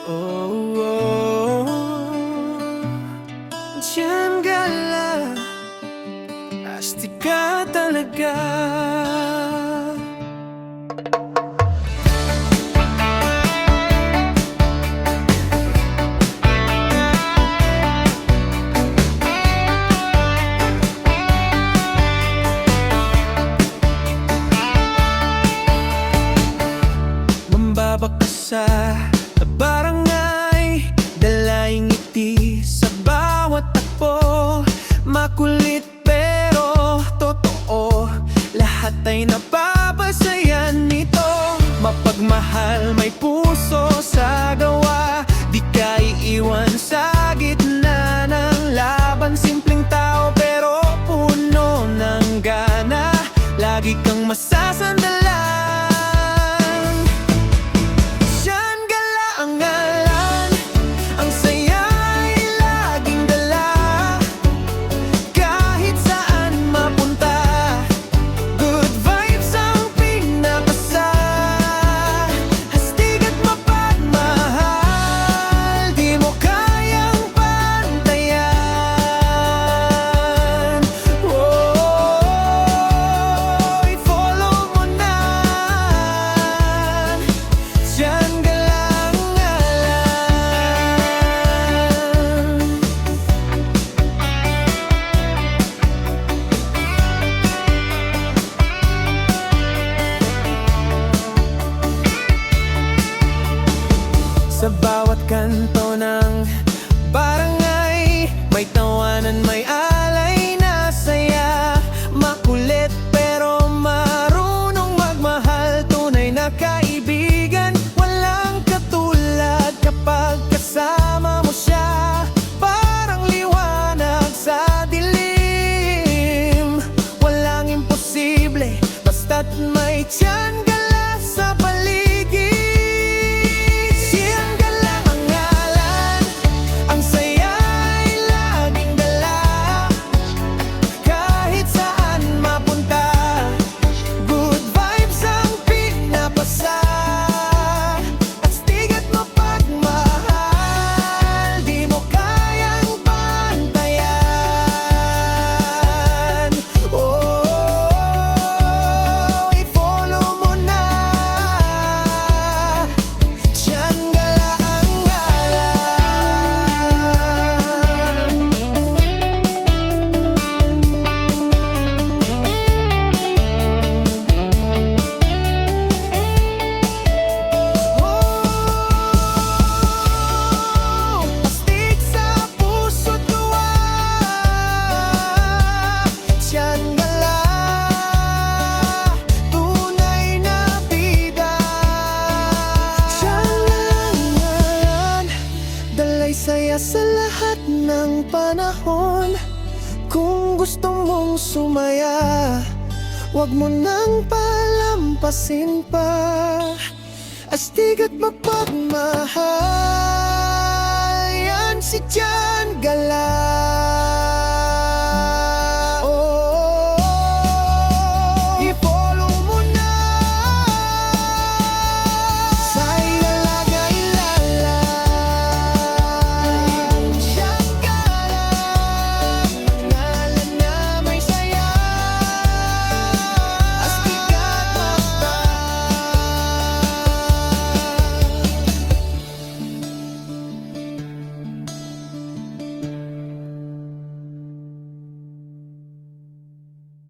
Oh, oh, diyan ka lang, astig ka talaga. Mambabak ka sa barangay, dalaing ngiti sa bawat takbo. Makulit pero totoo, lahat ay napapasayan nito. Mapagmahal, may puso sa gawa, di ka iiwan sa gitna ng laban. Simpleng tao pero puno ng gana, lagi kang masasandalan. Sa bawat kanto ng barangay, may tawanan, may alay na saya. Makulit pero marunong magmahal, tunay na kaibigan, walang katulad. Kapag kasama mo siya, parang liwanag sa dilim. Walang imposible, basta't may tiyan ka sa paligid. Saya sa lahat ng panahon. Kung gusto mong sumaya, wag mo nang palampasin pa. Astig at mapagmahal, yan si Diyan Galang.